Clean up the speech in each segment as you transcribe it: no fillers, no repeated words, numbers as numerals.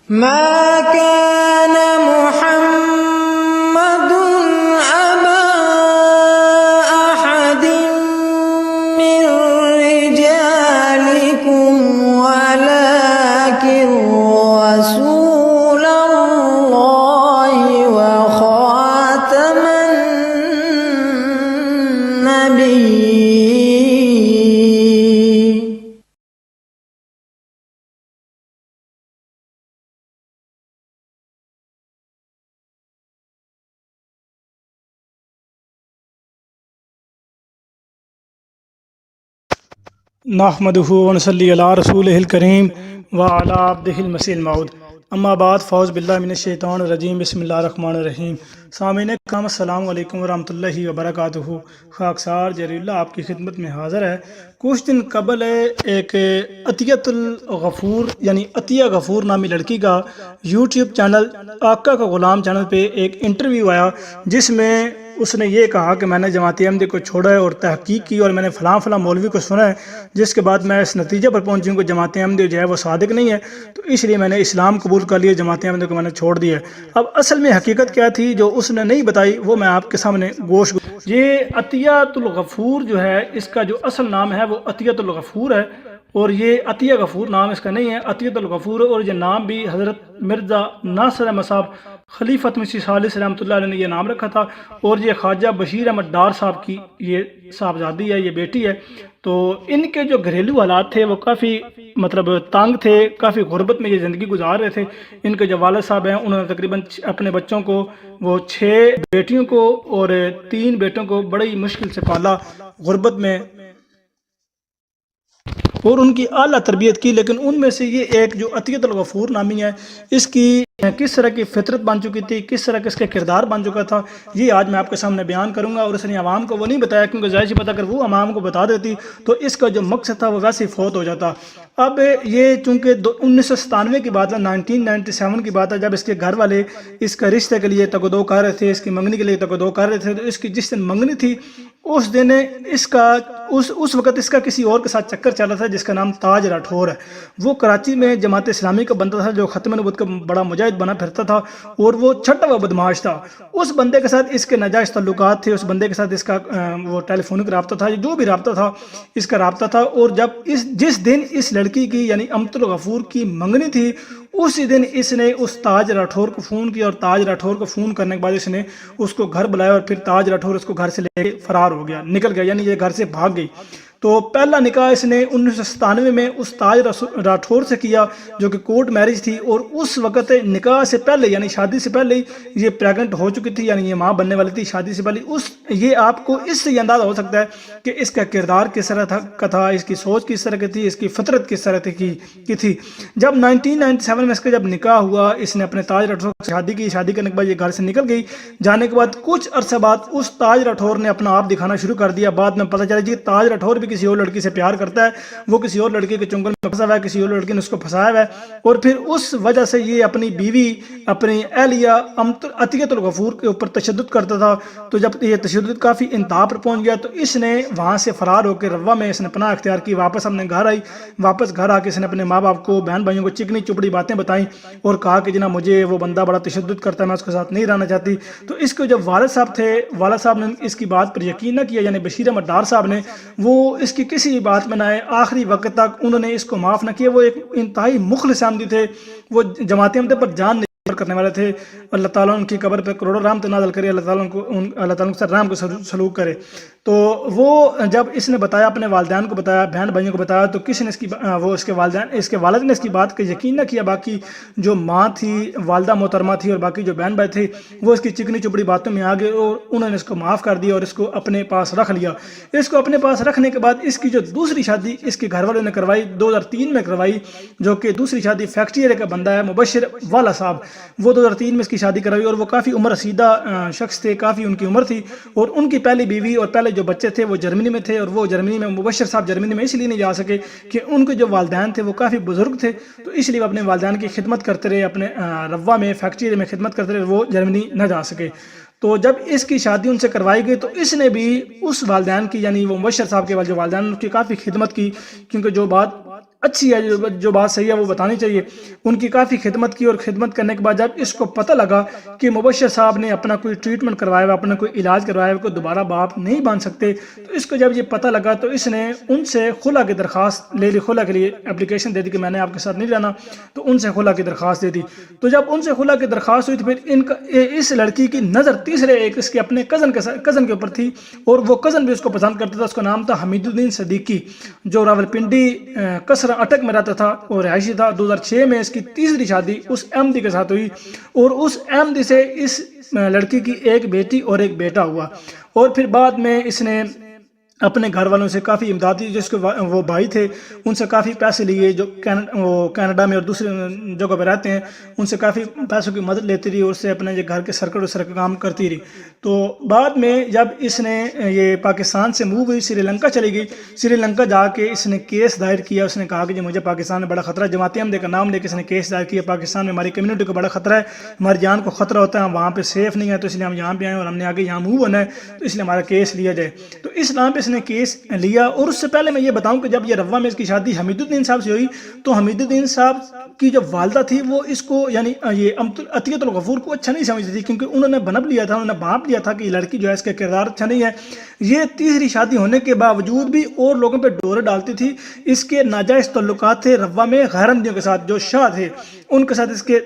ما كان محمد أبا أحد من رجالكم ولكن رسول الله وخاتم النبيين. نحمدہ ونصلی علی رسولہ الکریم وعلی عبدہ المسیح الموعود اما بعد فاعوذ باللہ من الشیطان الرجیم بسم اللہ الرحمن الرحیم. سامعین کرام السلام علیکم ورحمۃ اللہ وبرکاتہ. خاکسار جلیل اللہ آپ کی خدمت میں حاضر ہے. کچھ دن قبل ایک عطیۃ الغفور یعنی عطیہ غفور نامی لڑکی کا یوٹیوب چینل آقا کا غلام چینل پہ ایک انٹرویو آیا جس میں اس نے یہ کہا کہ میں نے جماعت احمدیہ کو چھوڑا ہے اور تحقیق کی اور میں نے فلاں فلاں مولوی کو سنا ہے، جس کے بعد میں اس نتیجے پر پہنچی ہوں کہ جماعت احمدیہ جو ہے وہ صادق نہیں ہے، تو اس لیے میں نے اسلام قبول کر لیا، جماعت احمدیہ کو میں نے چھوڑ دیا ہے. اب اصل میں حقیقت کیا تھی جو اس نے نہیں بتائی وہ میں آپ کے سامنے گوش. یہ عطیۃ الغفور جو ہے اس کا جو اصل نام ہے وہ عطیۃ الغفور ہے، اور یہ عطیہ غفور نام اس کا نہیں ہے، عطیۃ الغفور. اور یہ نام بھی حضرت مرزا ناصر احمد صاحب خلیفۃ مسیح ثالث رحمۃ اللہ علیہ نے یہ نام رکھا تھا، اور یہ خواجہ بشیر احمد ڈار صاحب کی یہ صاحبزادی ہے، یہ بیٹی ہے. تو ان کے جو گھریلو حالات تھے وہ کافی تنگ تھے، کافی غربت میں یہ زندگی گزار رہے تھے. ان کے جو والد صاحب ہیں انہوں نے تقریباً اپنے بچوں کو، وہ 6 بیٹیوں کو اور 3 بیٹوں کو بڑی مشکل سے پالا غربت میں، اور ان کی اعلیٰ تربیت کی. لیکن ان میں سے یہ ایک جو عطیۃ الغفور نامی ہے، اس کی کس طرح کی فطرت بن چکی تھی، کس طرح اس کا کردار بن چکا تھا، یہ آج میں آپ کے سامنے بیان کروں گا. اور اس نے عوام کو وہ نہیں بتایا کیونکہ ظاہر سی بات اگر وہ عوام کو بتا دیتی تو اس کا جو مقصد تھا وہ ویسے ہی فوت ہو جاتا. اب یہ چونکہ 1997 کی بات ہے، 1997 کی بات ہے، جب اس کے گھر والے اس کا رشتے کے لیے تگ و دو کر رہے تھے، اس کی منگنی کے لیے تگ و دو کر رہے تھے. تو اس کی جس دن منگنی تھی اس دن اس وقت اس کا کسی اور کے ساتھ چکر چل رہا تھا جس کا نام تاج راٹھور ہے. وہ کراچی میں جماعت اسلامی کا بندہ تھا جو ختم نبوت کا بڑا مجاہد بنا پھرتا تھا، اور وہ چھٹا ہوا بدماش تھا. اس بندے کے ساتھ اس کے ناجائز تعلقات تھے، اس بندے کے ساتھ اس کا وہ ٹیلی فونک رابطہ تھا، جو بھی رابطہ تھا اس کا رابطہ تھا. اور جب جس دن اس لڑکی کی یعنی امت الغفور کی منگنی تھی اسی دن اس نے اس تاج راٹھور کو فون کیا، اور تاج راٹھور کو فون کرنے کے بعد اس نے اس کو گھر بلایا، اور پھر تاج راٹھور اس کو گھر سے لے کے فرار ہو گیا، نکل گیا، یعنی یہ گھر سے بھاگ گئی. تو پہلا نکاح اس نے 1997 میں اس تاج راٹھور سے کیا جو کہ کورٹ میرج تھی، اور اس وقت نکاح سے پہلے یعنی شادی سے پہلے یہ پریگنٹ ہو چکی تھی، یعنی یہ ماں بننے والی تھی شادی سے پہلے. یہ آپ کو اس سے یہ اندازہ ہو سکتا ہے کہ اس کا کردار کس طرح کا تھا، اس کی سوچ کس طرح کی تھی، اس کی فطرت کس طرح کی تھی. جب 1997 میں اس کا جب نکاح ہوا، اس نے اپنے تاج راٹھور سے شادی کی. شادی کرنے کے بعد یہ گھر سے نکل گئی. جانے کے بعد کچھ عرصہ بعد اس تاج راٹھور نے اپنا آپ دکھانا شروع کر دیا. بعد میں پتہ چلا جی تاج راٹھور بھی کسی اور لڑکی سے پیار کرتا ہے، وہ کسی اور لڑکی کے چنگل میں پھنسا ہوا ہے، کسی اور لڑکی نے اس کو پھنسایا ہوا ہے. اور پھر اس وجہ سے یہ اپنی بیوی اپنی اہلیہ عطیۃ الغفور کے اوپر تشدد کرتا تھا. تو جب یہ تشدد کافی انتہا پر پہنچ گیا تو اس نے وہاں سے فرار ہو کے روا میں اس نے پناہ اختیار کی. واپس اپنے گھر آئی، واپس گھر آ کے اس نے اپنے ماں باپ کو، بہن بھائیوں کو چکنی چپڑی باتیں بتائیں اور کہا کہ جناب مجھے وہ بندہ بڑا تشدد کرتا ہے، میں اس کے ساتھ نہیں رہنا چاہتی. تو اس کے جو والد صاحب تھے، والد صاحب نے اس کی بات پر یقین نہ کیا، یعنی بشیر احمد ڈار صاحب نے، وہ اس کی کسی بات میں نہ آئے. آخری وقت تک انہوں نے اس کو معاف نہ کیا. وہ ایک انتہائی مخلص احمدی تھے، وہ جماعت احمدیہ پر جان کرنے والے تھے. اللہ تعالیٰ ان کی قبر پہ کروڑوں رحمت نازل کرے، اللہ تعالیٰ ان سے رحم کو سلوک کرے. تو وہ جب اس نے بتایا، اپنے والدین کو بتایا، بہن بھائیوں کو بتایا، تو کسی نے اس کے والد نے اس کی بات کا یقین نہ کیا. باقی جو ماں تھی، والدہ محترمہ تھی، اور باقی جو بہن بھائی تھے وہ اس کی چکنی چپڑی باتوں میں آ گئے اور انہوں نے اس کو معاف کر دیا اور اس کو اپنے پاس رکھ لیا. اس کو اپنے پاس رکھنے کے بعد اس کی جو دوسری شادی اس کے گھر والوں نے کروائی، 2003 میں کروائی، جو کہ دوسری شادی فیکٹری ایریا کا بندہ ہے مبشر والا صاحب، وہ 2003 میں اس کی شادی کرائی. اور وہ کافی عمر رسیدہ شخص تھے، کافی ان کی عمر تھی. اور ان کی پہلی بیوی اور پہلے جو بچے تھے وہ جرمنی میں تھے، اور وہ جرمنی میں مبشر صاحب جرمنی میں اس لیے نہیں جا سکے کہ ان کے جو والدین تھے وہ کافی بزرگ تھے. تو اس لیے وہ اپنے والدین کی خدمت کرتے رہے، اپنے روا میں فیکٹری میں خدمت کرتے رہے، وہ جرمنی نہ جا سکے. تو جب اس کی شادی ان سے کروائی گئی تو اس نے بھی اس والدین کی، یعنی وہ مبشر صاحب کے جو والدین ان کی کافی خدمت کی، کیونکہ جو بات اچھی ہے، جو بات صحیح ہے وہ بتانی چاہیے. ان کی کافی خدمت کی، اور خدمت کرنے کے بعد جب اس کو پتہ لگا کہ مبشر صاحب نے اپنا کوئی ٹریٹمنٹ کروایا ہوا، اپنا کوئی علاج کروایا ہوا، کوئی دوبارہ باپ نہیں بن سکتے، تو اس کو جب یہ پتہ لگا تو اس نے ان سے خلا کی درخواست لے لی، خلا کے لیے اپلیکیشن دے دی کہ میں نے آپ کے ساتھ نہیں رہنا، تو ان سے خلا کی درخواست دے دی. تو جب ان سے خلا کی درخواست ہوئی تو پھر اس لڑکی کی نظر تیسرے ایک اس کے اپنے کزن کے اوپر تھی، اور وہ کزن بھی اس کو پسند کرتا تھا. اس کا نام تھا حمید الدین صدیقی، جو راولپنڈی کسرا اٹک میں رہتا تھا اور رہائشی تھا. 2006 میں اس کی تیسری شادی اس احمدی کے ساتھ ہوئی، اور اس احمدی سے اس لڑکی کی ایک بیٹی اور ایک بیٹا ہوا. اور پھر بعد میں اس نے اپنے گھر والوں سے کافی امداد دی، جس کے وہ بھائی تھے ان سے کافی پیسے لیے، جو کینیڈا میں اور دوسری جگہ پہ رہتے ہیں، ان سے کافی پیسوں کی مدد لیتی رہی، اور اس سے اپنے گھر کے سرکٹ کام کرتی رہی. تو بعد میں جب اس نے یہ پاکستان سے موو ہوئی، سری لنکا چلی گئی. سری لنکا جا کے اس نے کیس دائر کیا. اس نے کہا کہ مجھے پاکستان میں بڑا خطرہ ہے. جماعت احمدیہ کا نام لے کے اس نے کیس دائر کیا، پاکستان میں ہماری کمیونٹی کو بڑا خطرہ ہے، ہماری جان کو خطرہ ہوتا ہے، ہم وہاں پہ سیف نہیں ہے، تو اس لیے ہم یہاں پہ آئے اور ہم نے آگے یہاں موو ہونا ہے، تو اس لیے ہمارا کیس لیا جائے. تو اس نام پہ اس نے کیس لیا. اور اس سے پہلے میں یہ بتاؤں کہ جب یہ روا میں اس کی شادی حمید الدین صاحب سے ہوئی، تو حمید الدین صاحب کی جو والدہ تھی وہ اس کو یعنی یہ عطیت الغفور کو اچھا نہیں سمجھتی تھی، کیونکہ انہوں نے بنب لیا تھا، انہوں نے بھانپ لیا تھا کہ یہ لڑکی جو ہے اس کا کردار اچھا نہیں ہے. یہ تیسری شادی ہونے کے باوجود بھی اور لوگوں پہ ڈورے ڈالتی تھی. اس کے ناجائز تعلقات تھے روا میں غیر احمدیوں کے ساتھ، جو شاہ تھے ان کے ساتھ اس کے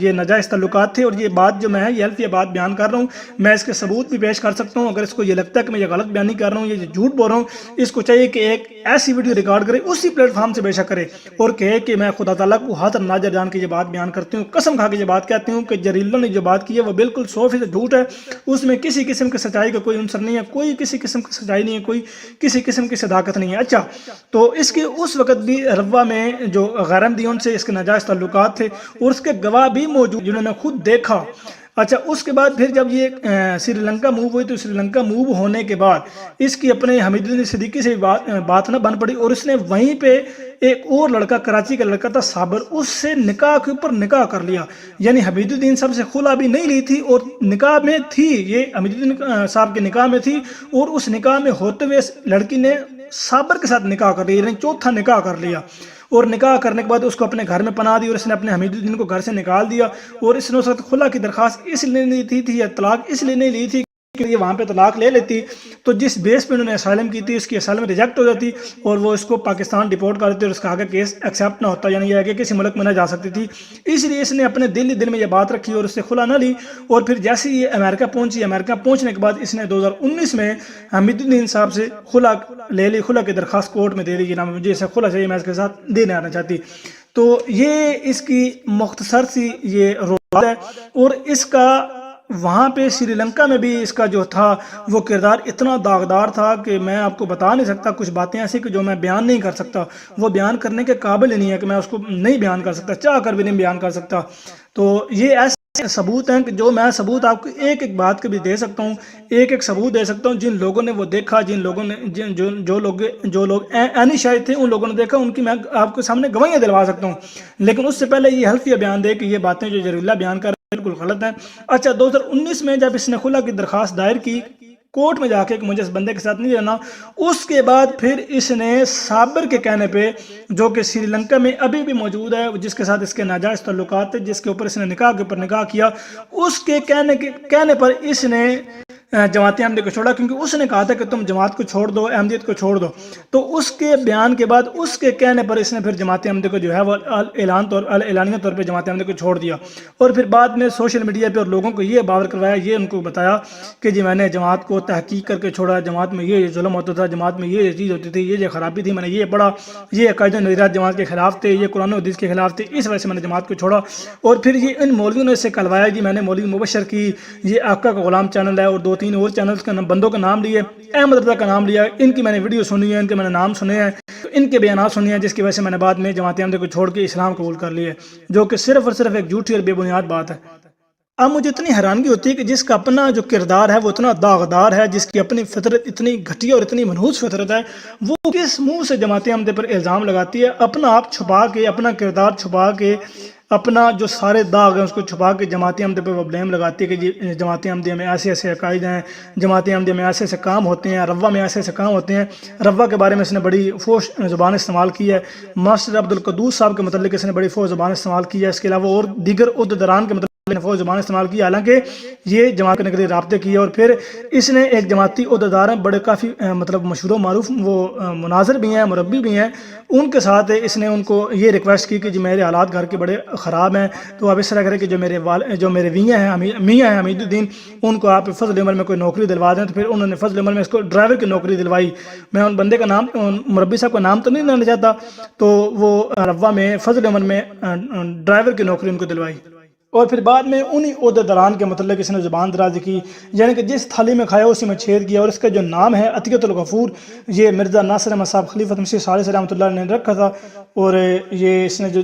یہ ناجائز تعلقات تھے. اور یہ بات جو میں ہے یہ الفیہ بات بیان کر رہا ہوں، میں اس کے ثبوت بھی پیش کر سکتا ہوں. اگر اس کو یہ لگتا ہے کہ میں یہ غلط بیان نہیں کر رہا ہوں، یہ جھوٹ بول رہا ہوں، اس کو چاہیے کہ ایک ایسی ویڈیو ریکارڈ کرے، اسی پلیٹ فارم سے بے شک کرے، اور کہے کہ میں خدا تعالیٰ کو حاضر ناظر جان کے یہ بات بیان کرتی ہوں، قسم کھا کے یہ بات کہتی ہوں کہ جریلوں نے جو بات کی ہے وہ بالکل 100% جھوٹ ہے. اس میں کسی قسم کی سچائی کا کوئی عنصر نہیں ہے، کوئی کسی قسم کی سچائی نہیں ہے، کوئی کسی قسم کی صداقت نہیں ہے. اچھا، تو اس کے اس وقت بھی روا میں جو غیر احمدیوں سے اس کے ناجائز تعلقات تھے، اور اس کے گواہ بھی موجود جنہوں نے خود دیکھا. اچھا، اس کے بعد پھر جب یہ سری لنکا موو ہوئی، تو سری لنکا موو ہونے کے بعد اس کی اپنے حمید الدین صدیقی سے بات نہ بن پڑی، اور اس نے وہیں پہ ایک اور لڑکا، کراچی کا لڑکا تھا صابر، اس سے نکاح کے اوپر نکاح کر لیا. یعنی حمید الدین صاحب سے خلا بھی نہیں لی تھی، اور نکاح میں تھی، یہ حمید الدین صاحب کے نکاح میں تھی، اور اس نکاح میں ہوتے ہوئے لڑکی نے صابر کے ساتھ نکاح کر لیا، یعنی چوتھا نکاح کر لیا. اور نکاح کرنے کے بعد اس کو اپنے گھر میں پناہ دی، اور اس نے اپنے حمید الدین کو گھر سے نکال دیا. اور اس نے اس وقت خلا کی درخواست اس لیے نہیں تھی یا طلاق اس لیے نہیں لی تھی کہ یہ وہاں پہ طلاق لے لیتی تو جس بیس پہ انہوں نے اسائلم کی تھی اس کی اسائلم ریجیکٹ ہو جاتی، اور وہ اس کو پاکستان ڈیپورٹ کر دیتے، اور اس کا آگے کیس ایکسیپٹ نہ ہوتا، یعنی یہ آگے کسی ملک میں نہ جا سکتی تھی. اس لیے اس نے اپنے دل میں یہ بات رکھی اور اس سے خلا نہ لی. اور پھر جیسے یہ امریکہ پہنچی، امریکہ پہنچنے کے بعد اس نے 2019 میں حمید الدین صاحب سے خلا لے لی، خلا کی درخواست کورٹ میں دے دی کہ نام مجھے اسے خلا چاہیے، میں اس کے ساتھ دینے آنا چاہتی. تو یہ اس کی مختصر سی یہ روایت ہے. اور اس کا وہاں پہ سری لنکا میں بھی اس کا جو تھا وہ کردار اتنا داغدار تھا کہ میں آپ کو بتا نہیں سکتا. کچھ باتیں ایسی کہ جو میں بیان نہیں کر سکتا، وہ بیان کرنے کے قابل ہی نہیں ہے کہ میں اس کو نہیں بیان کر سکتا، چاہ کر بھی نہیں بیان کر سکتا. تو یہ ایسے ثبوت ہیں کہ جو میں ثبوت آپ کو ایک ایک بات کے بھی دے سکتا ہوں، ایک ایک ثبوت دے سکتا ہوں. جن لوگوں نے وہ دیکھا، جن لوگوں نے جو لوگ عینی شاہد تھے، ان لوگوں نے دیکھا، ان کی میں آپ کے سامنے گواہیاں دلوا سکتا ہوں. لیکن اس سے پہلے یہ حلفیہ بیان دے کہ یہ باتیں جو جلیلہ بیان کر بالکل غلط ہیں. اچھا، 2019 میں جب اس نے خلا کی درخواست دائر کی کورٹ میں جا کے کہ مجھے اس بندے کے ساتھ نہیں رہنا، اس کے بعد پھر اس نے صابر کے کہنے پہ، جو کہ سری لنکا میں ابھی بھی موجود ہے، جس کے ساتھ اس کے ناجائز تعلقات تھے، جس کے اوپر اس نے نکاح کے اوپر نکاح کیا، اس کے کہنے پر اس نے جماعت احمدیہ کو چھوڑا، کیونکہ اس نے کہا تھا کہ تم جماعت کو چھوڑ دو، احمدیت کو چھوڑ دو. تو اس کے بیان کے بعد، اس کے کہنے پر اس نے پھر جماعت احمدیہ کو جو ہے وہ اعلانیہ طور پہ جماعت احمدیہ کو چھوڑ دیا. اور پھر بعد میں سوشل میڈیا پہ اور لوگوں کو یہ باور کروایا، یہ ان کو بتایا کہ جی میں نے جماعت کو تحقیق کر کے چھوڑا، جماعت میں یہ ظلم ہوتا تھا، جماعت میں یہ چیز ہوتی تھی، یہ خرابی تھی، میں نے یہ پڑھا، یہ عقائد و نظریات جماعت کے خلاف تھے، یہ قرآن و حدیث کے خلاف تھے، اس وجہ سے میں نے جماعت کو چھوڑا. اور پھر یہ ان مولویوں نے اس سے کلوایا جی میں نے مولوی مبشر کی یہ آقا کا غلام چینل ہے، اور 2-3 اور چینلز کا بندوں کا نام لیے، احمد رضا کا نام لیا، ان کی میں نے ویڈیو سنی ہے، ان کے میں نے نام سنے ہیں، تو ان کے بیانات سنی ہیں، جس کی وجہ سے میں نے بعد میں جماعت احمدیہ کو چھوڑ کے اسلام قبول کر لیے، جو کہ صرف اور صرف ایک جھوٹی اور بے بنیاد بات ہے. اب مجھے اتنی حیرانگی ہوتی ہے کہ جس کا اپنا جو کردار ہے وہ اتنا داغدار ہے، جس کی اپنی فطرت اتنی گھٹیا اور اتنی منحوس فطرت ہے، وہ کس منہ سے جماعت احمدیہ پر الزام لگاتی ہے، اپنا آپ چھپا کے، اپنا کردار چھپا کے، اپنا جو سارے داغ ہیں اس کو چھپا کے جماعت احمدیہ پہ وہ بلیم لگاتی ہے کہ جی جماعت احمدیہ میں ایسے ایسے عقائد ہیں، جماعت احمدیہ میں ایسے ایسے کام ہوتے ہیں، روا میں ایسے ایسے کام ہوتے ہیں۔ روا کے بارے میں اس نے بڑی فوش زبان استعمال کی ہے، ماسٹر عبدالقدوس صاحب کے متعلق اس نے بڑی فوش زبان استعمال کی ہے، اس کے علاوہ اور دیگر عہدیداران کے متعلق فوج زبان استعمال کی، حالانکہ یہ جماعت کرنے کے لیے رابطے کیے۔ اور پھر اس نے ایک جماعتی عہدیدار ہیں، بڑے کافی مطلب مشہور و معروف، وہ مناظر بھی ہیں، مربی بھی ہیں، ان کے ساتھ اس نے ان کو یہ ریکویسٹ کی کہ جی میرے حالات گھر کے بڑے خراب ہیں، تو آپ اس طرح کریں کہ جو میرے میاں ہیں حمید الدین، ان کو آپ فضل عمر میں کوئی نوکری دلوا دیں۔ تو پھر انہوں نے فضل عمر میں اس کو ڈرائیور کی نوکری دلوائی۔ میں ان بندے کا نام، مربی صاحب کا نام تو نہیں لینا چاہتا، تو وہ روا میں فضل عمر میں ڈرائیور کی نوکری ان کو دلوائی۔ اور پھر بعد میں انہی عہدیداران کے متعلق اس نے زبان درازی کی، یعنی کہ جس تھالی میں کھایا اسی میں چھید کیا۔ اور اس کا جو نام ہے عطیۃ الغفور، یہ مرزا ناصر احمد صاحب خلیفۃ مسیح ثالث رحمۃ اللہ نے رکھا تھا، اور یہ اس نے جو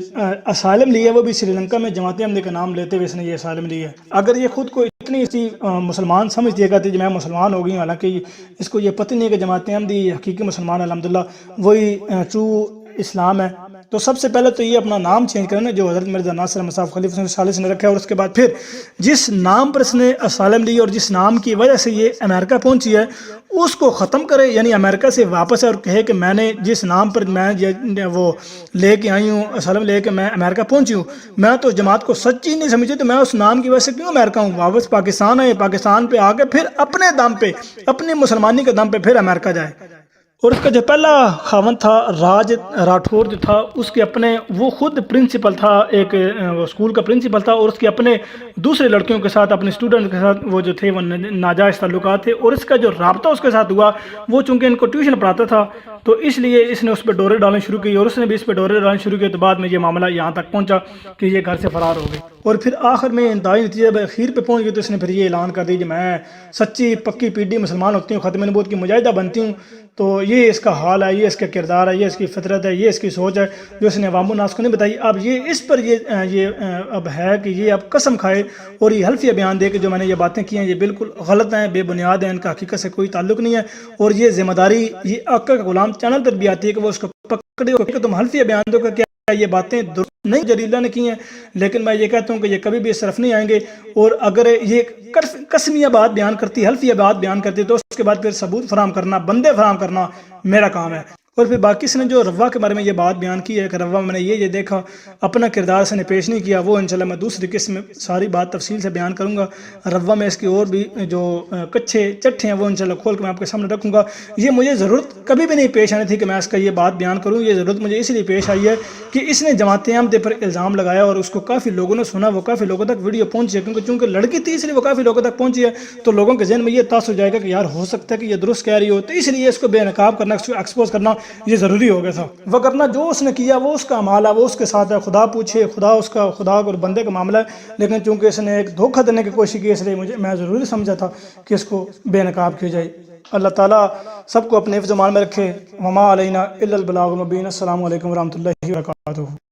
اسائلم لی ہے وہ بھی سری لنکا میں جماعت احمدیہ کا نام لیتے ہوئے اس نے یہ اسائلم لی ہے۔ اگر یہ خود کو اتنی مسلمان سمجھتی ہے، کہتی ہے میں مسلمان ہو گئی ہوں، حالانکہ اس کو یہ پتہ نہیں ہے کہ جماعت احمدی حقیقی مسلمان الحمدللہ وہی ٹرو اسلام ہے۔ تو سب سے پہلے تو یہ اپنا نام چینج کرنا جو حضرت مرزا ناصر احمد صاحب خلیفہ ثالث نے رکھا ہے، اور اس کے بعد پھر جس نام پر اس نے اسالم لی اور جس نام کی وجہ سے یہ امریکہ پہنچی ہے اس کو ختم کرے، یعنی امریکہ سے واپس ہے اور کہے کہ میں نے جس نام پر میں وہ لے کے آئی ہوں، اسالم لے کے میں امریکہ پہنچی ہوں، میں تو جماعت کو سچی نہیں سمجھتی، تو میں اس نام کی وجہ سے کیوں امریکہ ہوں؟ واپس پاکستان آئے، پاکستان پہ آ کے پھر اپنے دم پہ، اپنی مسلمانی کے دم پہ پھر امریکہ جائے۔ اور اس کا جو پہلا خاوند تھا راج راٹھور جو تھا، اس کے اپنے وہ خود پرنسپل تھا، ایک اسکول کا پرنسپل تھا، اور اس کے اپنے دوسرے لڑکیوں کے ساتھ، اپنے اسٹوڈنٹ کے ساتھ وہ جو تھے وہ ناجائز تعلقات تھے۔ اور اس کا جو رابطہ اس کے ساتھ ہوا، وہ چونکہ ان کو ٹیوشن پڑھاتا تھا تو اس لیے اس نے اس پہ ڈورے ڈالنے شروع کی، اور اس نے بھی اس پہ ڈورے ڈالنے شروع کیے، تو بعد میں یہ معاملہ یہاں تک پہنچا کہ یہ گھر سے فرار ہو گئے۔ اور پھر آخر میں انتہائی نتیجے پہ اخیر پہ پہنچ گئی تو اس نے پھر یہ اعلان کر دی کہ میں سچی پکی پیڈی مسلمان ہوتی ہوں، ختم نبوت کی مجاہدہ بنتی ہوں۔ تو یہ اس کا حال ہے، یہ اس کا کردار ہے، یہ اس کی فطرت ہے، یہ اس کی سوچ ہے جو اس نے عوام الناس کو نہیں بتائی۔ اب یہ اس پر یہ اب ہے کہ یہ اب قسم کھائے اور یہ حلفیہ بیان دے کہ جو میں نے یہ باتیں کی ہیں یہ بالکل غلط ہیں، بے بنیاد ہیں، ان کا حقیقت سے کوئی تعلق نہیں ہے، اور یہ ذمہ داری یہ آقا کا غلام چینل پر بھی آتی ہے کہ وہ اس کو پکڑے کہ تم حلفیہ بیان دو کہ کیا یہ باتیں درست نہیں جلیلہ نے کی ہیں۔ لیکن میں یہ کہتا ہوں کہ یہ کبھی بھی اس طرف نہیں آئیں گے، اور اگر یہ قسمیہ بات بیان کرتی، حلفیہ بات بیان کرتی، تو اس کے بعد پھر ثبوت فراہم کرنا، بندے فراہم کرنا میرا کام ہے۔ اور پھر باقی اس نے جو روا کے بارے میں یہ بات بیان کی ہے کہ روا میں نے یہ دیکھا، اپنا کردار سے نے پیش نہیں کیا، وہ انشاءاللہ میں دوسری قسم میں ساری بات تفصیل سے بیان کروں گا۔ روا میں اس کی اور بھی جو کچھے چٹھے ہیں وہ انشاءاللہ کھول کے میں آپ کے سامنے رکھوں گا۔ یہ مجھے ضرورت کبھی بھی نہیں پیش آنی تھی کہ میں اس کا یہ بات بیان کروں، یہ ضرورت مجھے اس لیے پیش آئی ہے کہ اس نے جماعت احمدیہ پر الزام لگایا اور اس کو کافی لوگوں نے سنا، وہ کافی لوگوں تک ویڈیو پہنچی ہے، کیونکہ چونکہ لڑکی تھی اس لیے وہ کافی لوگوں تک پہنچی ہے، تو لوگوں کے ذہن میں یہ تاثر جائے گا کہ یار ہو سکتا ہے کہ یہ درست کہہ رہی ہو، تو اس لیے اس کو بے نقاب کرنا، اس کو ایکسپوز کرنا یہ ضروری ہو گیا تھا۔ وگرنہ جو اس نے کیا وہ اس کا اعمال ہے، وہ اس کے ساتھ ہے، خدا پوچھے، خدا اس کا، خدا اور بندے کا معاملہ ہے، لیکن چونکہ اس نے ایک دھوکہ دینے کی کوشش کی، اس لیے میں ضروری سمجھا تھا کہ اس کو بے نقاب کیا جائے۔ اللہ تعالیٰ سب کو اپنے حفظ و امان میں رکھے۔ وما علینا الا البلاغ المبین۔ السلام علیکم ورحمۃ اللہ وبرکاتہ۔